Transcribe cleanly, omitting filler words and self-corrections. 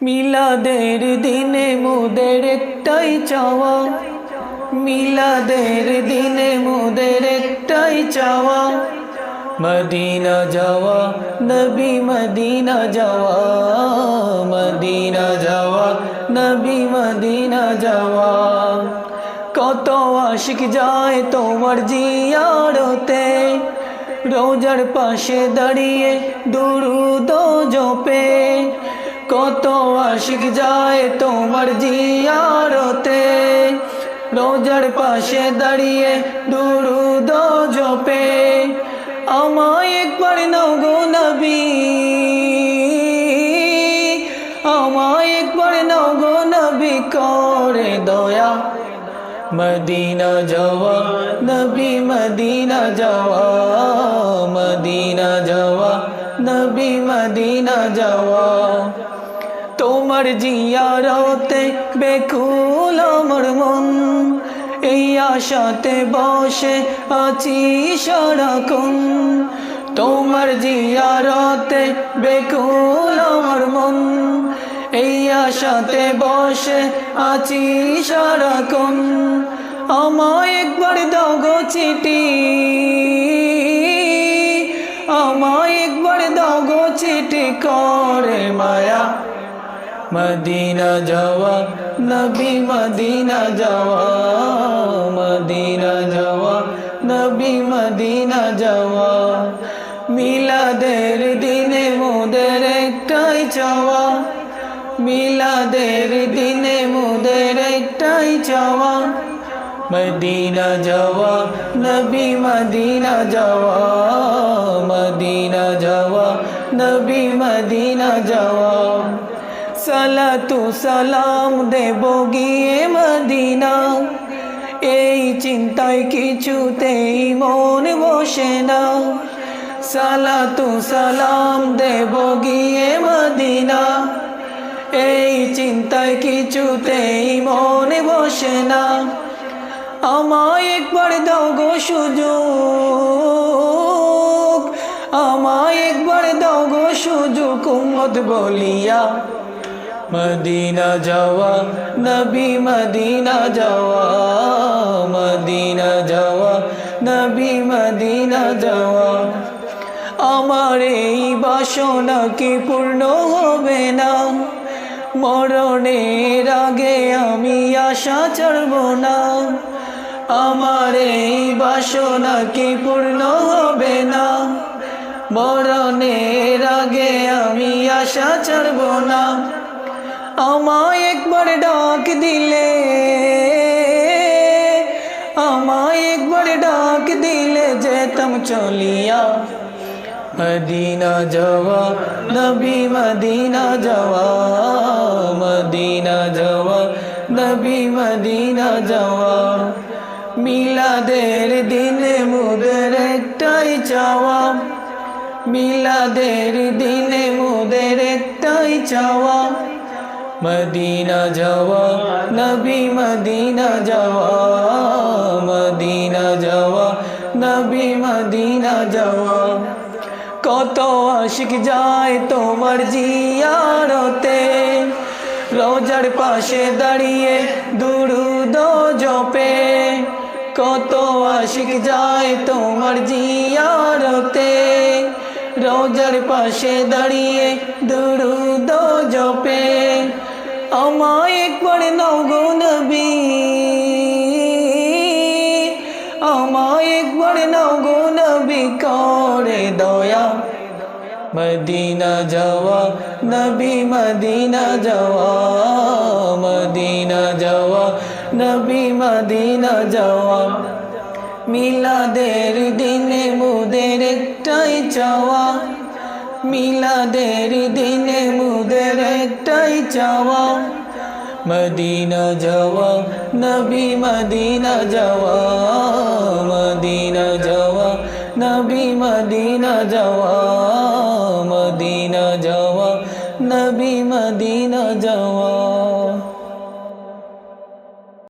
মিলাদের দিনে মোদের একটাই চাওয়া, মিলাদের দিনে মোদের একটাই চাওয়া, মদিনা যাওয়া, নবী মদিনা যাওয়া, মদিনা যাওয়া, নবী মদিনা যাওয়া। কত আশিক যায় তোমার জিয়ারতে, রোজার পাশে দাঁড়িয়ে দুরূদ জপে। কত আশিক যায় তোমার জিয়ারতে, রোজার পাশে দাঁড়িয়ে দুরূদ জপে। আমায় একবার নাও গো নবী, আমায় একবার নাও গো নবী করে দয়া, মদিনা যাওয়া, নবী মদিনা যাওয়া, মদিনা যাওয়া, নবী মদিনা যাওয়া। তোমার জিয়ারতে বেকুল আমার মন, এই আশাতে বসে আছি সারাক্ষণ। তোমার জিয়ারতে বেকুল আমার মন, এই আশাতে বসে আছি সারাক্ষণ। আমায় একবার দাও গো চিঠি, আমায় একবার দাও গো চিঠি করে মায়া, মদিনা যাওয়া, নবী মদিনা যাওয়া, মদিনা যাওয়া, নবী মদিনা যাওয়া। মিলাদের দিনে মোদের একটাই চাওয়া, মিলাদের দিনে মোদের একটাই চাওয়া, মদিনা যাওয়া, নবী মদিনা যাওয়া, মদিনা যাওয়া, নবী মদিনা যাওয়া। সালাতু সালাম দেব গিয়ে মদিনা, এই চিন্তায় কিছুতেই মন বসে না। সালাতু সালাম দেব গিয়ে মদিনা, এই চিন্তায় কিছুতেই মন বসে না। আমায় একবার দাও গো সুযোগ, আমায় একবার দাও গো সুযোগ উম্মত বলিয়া, মদিনা যাওয়া, নবী মদিনা যাওয়া, মদিনা যাওয়া, নবী মদিনা যাওয়া। আমার এই বাসনা কি পূর্ণ হবে না, মরণের আগে আমি আশা ছাড়ব না। আমার এই বাসনা কি পূর্ণ হবে না, মরণের আগে আমি আশা ছাড়ব না। আমায় একবার ডাক দিলে, আমায় একবার ডাক দিলে যেতাম চলিয়া, মদিনা যাওয়া, নবী মদিনা যাওয়া, মদিনা যাওয়া, নবী মদিনা যাওয়া। মিলাদের দিনে মোদের একটাই চাওয়া, মিলাদের দিনে মোদের একটাই চাওয়া, মদিনা যাওয়া, নবী মদিনা যাওয়া, মদিনা যাওয়া, নবী মদিনা যাওয়া। কত আশিক যায় তোমার জিয়ারতে, রোজার পাশে দাঁড়িয়ে দুরূদ জপে। কত আশিক যায় তোমার জিয়ারতে, রোজার পাশে দাঁড়িয়ে দুরূদ জপে। আমায় একবার নাও গো নবী, আমায় একবার নাও গো নবী করে দয়া, মদিনা যাওয়া, নবী মদিনা যাওয়া, মদিনা যাওয়া, নবী মদিনা যাওয়া। মিলাদের দিনে মোদের একটাই চাওয়া, মিলাদের দিনে মোদের একটাই চাওয়া, মদিনা যাওয়া, নবী মদিনা যাওয়া, মদিনা যাওয়া, নবী মদিনা যাওয়া।